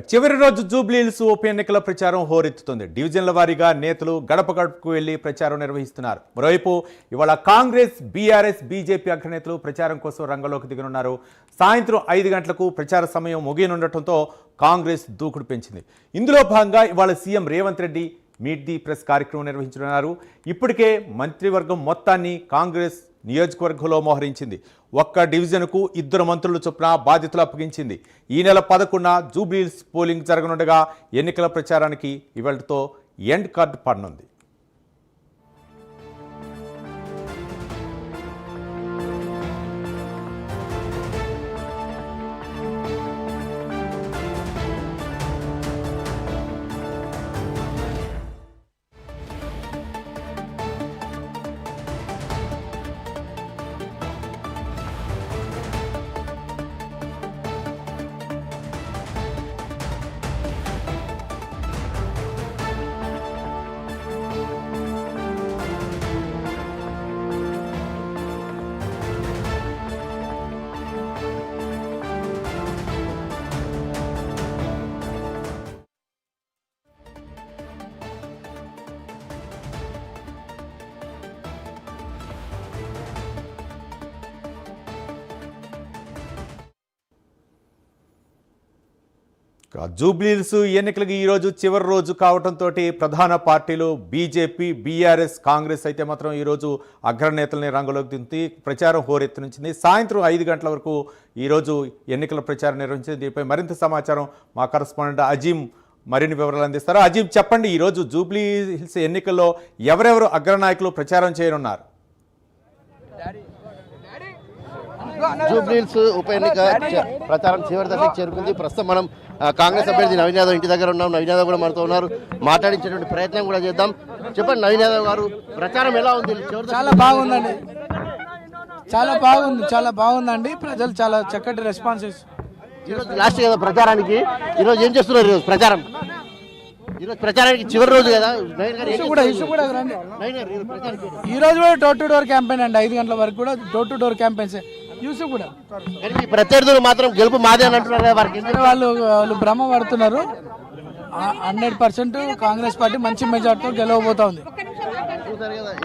చివరి రోజు జూబ్లీహిల్స్ ఉప ఎన్నికల ప్రచారం హోరెత్తుతుంది. డివిజన్ల వారీగా నేతలు గడప గడపకు వెళ్లి ప్రచారం నిర్వహిస్తున్నారు. మరోవైపు ఇవాళ కాంగ్రెస్, బీఆర్ఎస్, బీజేపీ అగ్రనేతలు ప్రచారం కోసం రంగంలోకి దిగనున్నారు. సాయంత్రం 5 గంటలకు ప్రచార సమయం ముగియనుండటంతో కాంగ్రెస్ దూకుడు పెంచింది. ఇందులో భాగంగా ఇవాళ CM Revanth Reddy meet the press కార్యక్రమం నిర్వహించనున్నారు. ఇప్పటికే మంత్రివర్గం మొత్తాన్ని కాంగ్రెస్ నియోజకవర్గంలో మోహరించింది. ఒక్క డివిజన్కు 2 మంత్రులు చొప్పున బాధ్యతలు అప్పగించింది. ఈ నెల 11న జూబ్లీహిల్స్ పోలింగ్ జరగనుండగా ఎన్నికల ప్రచారానికి ఇవాళతో ఎండ్ కార్డు పడనుంది. జూబ్లీహిల్స్ ఎన్నికలకి ఈరోజు చివరి రోజు కావడంతో ప్రధాన పార్టీలు బీజేపీ, బీఆర్ఎస్, కాంగ్రెస్ అయితే మాత్రం ఈరోజు అగ్రనేతల్ని రంగంలోకి దింపి ప్రచారం హోరెత్తించింది. సాయంత్రం 5 గంటల వరకు ఈరోజు ఎన్నికల ప్రచారం నిర్వహించింది. దీనిపై మరింత సమాచారం మా కరెస్పాండెంట్ అజీం మరిన్ని వివరాలు అందిస్తారు. అజీం, చెప్పండి, ఈరోజు జూబ్లీహిల్స్ ఎన్నికల్లో ఎవరెవరు అగ్రనాయకులు ప్రచారం చేయనున్నారు? జూబ్లీహిల్స్ ఉప ఎన్నిక ప్రచారం చివరి దశకు చేరుకుంది. ప్రస్తుతం మనం కాంగ్రెస్ అభ్యర్థి నవీన్ యాదవ్ ఇంటి దగ్గర ఉన్నాం. నవీన్ యాదవ్ కూడా మనతో ఉన్నారు. మాట్లాడించేటువంటి ప్రయత్నం కూడా చేద్దాం. చెప్పండి నవీన్ యాదవ్ గారు, ప్రచారం ఎలా ఉంది? చాలా బాగుందండి, చాలా బాగుందండి. ప్రజలు చాలా చక్కటి రెస్పాన్స్ ఇస్తున్నారు. లాస్ట్ కదా ప్రచారానికి, ఈరోజు ఏం చేస్తున్నారు? ఈరోజు ప్రచారానికి చివరి రోజు కదా. ఈ రోజు కూడా డోర్ టు డోర్ క్యాంపెయిన్ అండి. 5 గంటల వరకు కూడా డోర్ టు డోర్ క్యాంపెయిన్స్. కూడా ప్రత్యర్థులు మాత్రం గెలుపు మాదే అని అంటున్నారు. వాళ్ళు భ్రమ పడుతున్నారు. 100% కాంగ్రెస్ పార్టీ మంచి మెజార్టీతో గెలవబోతా ఉంది.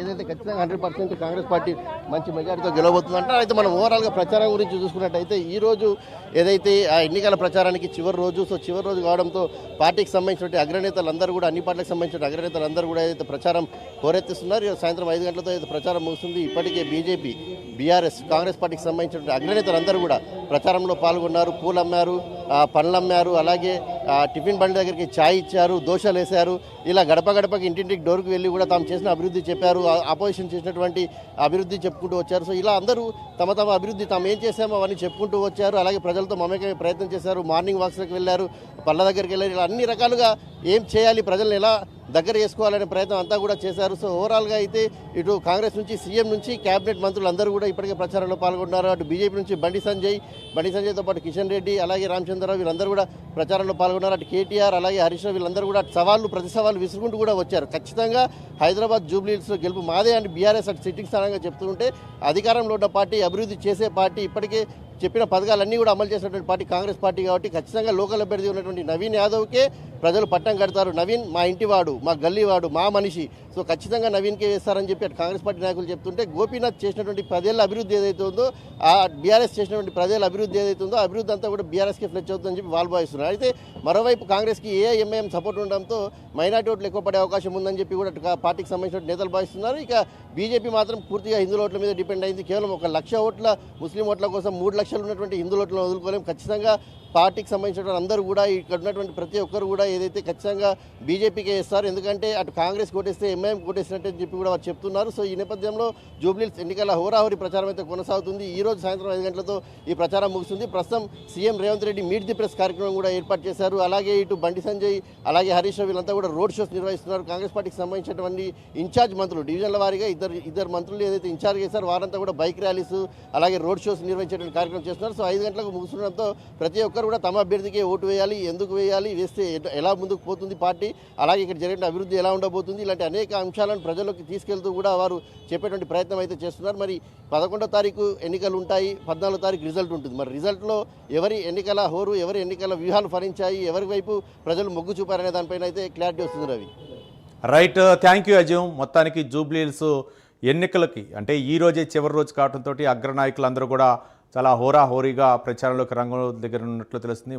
ఏదైతే ఖచ్చితంగా 100% కాంగ్రెస్ పార్టీ మంచి మెజార్టీతో గెలవబోతుంది అంటారు. అయితే మనం ఓవరాల్గా ప్రచారం గురించి చూసుకున్నట్టయితే ఈ రోజు ఏదైతే ఆ ఎన్నికల ప్రచారానికి చివరి రోజు, చివరి రోజు కావడంతో పార్టీకి సంబంధించిన అగ్రనేతలందరూ కూడా, అన్ని పార్టీలకు సంబంధించిన అగ్రనేతలందరూ కూడా ఏదైతే ప్రచారం హోరెత్తిస్తున్నారు. సాయంత్రం 5 గంటలతో అయితే ప్రచారం ముగుస్తుంది. ఇప్పటికే బీజేపీ, బీఆర్ఎస్, కాంగ్రెస్ పార్టీకి సంబంధించిన అగ్రనేతలందరూ కూడా ప్రచారంలో పాల్గొన్నారు. పూలు అమ్మారు, పండ్లు అమ్మారు, అలాగే టిఫిన్ బండి దగ్గరికి ఛాయ్ ఇచ్చారు, దోశలు వేశారు. ఇలా గడప గడపకి ఇంటింటికి డోర్కి వెళ్ళి కూడా తాము చేసిన అభివృద్ధి చెప్పారు. ఆపోజిషన్ చేసినటువంటి అభివృద్ధి చెప్పుకుంటూ వచ్చారు. సో ఇలా అందరూ తమ అభివృద్ధి తాము ఏం చేశామో అవన్నీ చెప్పుకుంటూ వచ్చారు. అలాగే ప్రజలతో మమేకమే ప్రయత్నం చేశారు. మార్నింగ్ వాక్స్కి వెళ్ళారు, పళ్ళ దగ్గరికి వెళ్ళారు. ఇలా అన్ని రకాలుగా ఏం చేయాలి, ప్రజలను ఎలా దగ్గర చేసుకోవాలనే ప్రయత్నం అంతా కూడా చేశారు. సో ఓవరాల్గా అయితే ఇటు కాంగ్రెస్ నుంచి, సీఎం నుంచి క్యాబినెట్ మంత్రులు అందరూ కూడా ఇప్పటికే ప్రచారంలో పాల్గొన్నారు. అటు బీజేపీ నుంచి బండి సంజయ్తో పాటు కిషన్ రెడ్డి, అలాగే రామచంద్రరావు వీళ్ళందరూ కూడా ప్రచారంలో పాల్గొన్నారు. అటు కేటీఆర్, అలాగే హరీష్ రావు వీళ్ళందరూ కూడా ప్రతి సవాళ్ళు విసురుకుంటూ కూడా వచ్చారు. ఖచ్చితంగా హైదరాబాద్ జూబ్లీహిల్స్లో గెలుపు మాదే అని బీఆర్ఎస్ అటు సిట్టింగ్ స్థానంగా చెప్తుంటే, అధికారంలో ఉన్న పార్టీ, అభివృద్ధి చేసే పార్టీ, ఇప్పటికే చెప్పిన పథకాలన్నీ కూడా అమలు చేసినటువంటి పార్టీ కాంగ్రెస్ పార్టీ కాబట్టి ఖచ్చితంగా లోకల్ అభ్యర్థి ఉన్నటువంటి నవీన్ యాదవ్కే ప్రజలు పట్టం కడతారు. నవీన్ మా ఇంటివాడు, మా గల్లీవాడు, మా మనిషి. సో ఖచ్చితంగా నవీన్కే వేస్తారని చెప్పి అటు కాంగ్రెస్ పార్టీ నాయకులు చెప్తుంటే, గోపీనాథ్ చేసినటువంటి 10 ఏళ్ళ అభివృద్ధి ఏదైతే ఉందో, ఆ బీఆర్ఎస్ చేసినటువంటి 10 ఏళ్ళ అభివృద్ధి ఏదైతే ఉందో, అభివృద్ధి అంతా కూడా బీఆర్ఎస్కే ఫ్లెచ్ అవుతుందని చెప్పి వాళ్ళు భావిస్తున్నారు. అయితే మరోవైపు కాంగ్రెస్కి ఏఐఎంఐఎం సపోర్ట్ ఉండడంతో మైనార్టీ ఓట్లు ఎక్కువ పడే అవకాశం ఉందని చెప్పి కూడా పార్టీకి సంబంధించిన నేతలు భావిస్తున్నారు. ఇక బీజేపీ మాత్రం పూర్తిగా హిందూ ఓట్ల మీద డిపెండ్ అయింది. కేవలం 1 లక్ష ఓట్ల ముస్లిం ఓట్ల కోసం 3 లక్షలు ఉన్నటువంటి హిందూ ఓట్లను వదులుకోలేం. ఖచ్చితంగా పార్టీకి సంబంధించిన అందరూ కూడా, ఇక్కడ ఉన్నటువంటి ప్రతి ఒక్కరు కూడా ఏదైతే ఖచ్చితంగా బీజేపీకే వేస్తారు. ఎందుకంటే అటు కాంగ్రెస్ కోటేస్తే ఎంఐఎం కోటేసినట్టు చెప్పి కూడా వారు చెప్తున్నారు. సో ఈ నేపథ్యంలో జూబ్లీహిల్స్ ఎన్నికల హోరాహోరీ ప్రచారం అయితే కొనసాగుతుంది. ఈ రోజు సాయంత్రం 5 గంటలతో ఈ ప్రచారం ముగుస్తుంది. ప్రస్తుతం CM Revanth Reddy meet the press కార్యక్రమం కూడా ఏర్పాటు చేశారు. అలాగే ఇటు బండి సంజయ్, అలాగే హరీష్ రావు వీళ్ళంతా కూడా రోడ్ షోస్ నిర్వహిస్తున్నారు. కాంగ్రెస్ పార్టీకి సంబంధించినటువంటి ఇన్ఛార్జ్ మంత్రులు, డివిజన్ల వారీగా ఇద్దరు మంత్రులు ఏదైతే ఇన్ఛార్జ్ చేశారు వారంతా కూడా బైక్ ర్యాలీస్, అలాగే రోడ్ షోస్ నిర్వహించేటువంటి కార్యక్రమం చేస్తున్నారు. సో 5 గంటలకు ముగుస్తుండడంతో ప్రతి ఒక్క ఒక్కరు కూడా తమ అభ్యర్థికే ఓటు వేయాలి, ఎందుకు వేయాలి, వేస్తే ఎలా ముందుకు పోతుంది పార్టీ, అలాగే ఇక్కడ జరిగిన అభివృద్ధి ఎలా ఉండబోతుంది, ఇలాంటి అనేక అంశాలను ప్రజల్లోకి తీసుకెళ్తూ కూడా వారు చెప్పేటువంటి ప్రయత్నం అయితే చేస్తున్నారు. మరి 11వ తారీఖు ఎన్నికలు ఉంటాయి, 14వ తారీఖు రిజల్ట్ ఉంటుంది. మరి రిజల్ట్లో ఎవరి ఎన్నికల హోరు, ఎవరి ఎన్నికల వ్యూహాలు ఫలించాయి, ఎవరి వైపు ప్రజలు మొగ్గు చూపారనే దానిపైన అయితే క్లారిటీ వస్తుంది Ravi. Right, thank you Ajayam. మొత్తానికి జూబ్లీహిల్స్ ఎన్నికలకి అంటే ఈ రోజే చివరి రోజు కావడంతో అగ్రనాయకులందరూ కూడా చాలా హోరాహోరీగా ప్రచారంలోకి రంగంలో దగ్గర ఉన్నట్లు తెలుస్తుంది.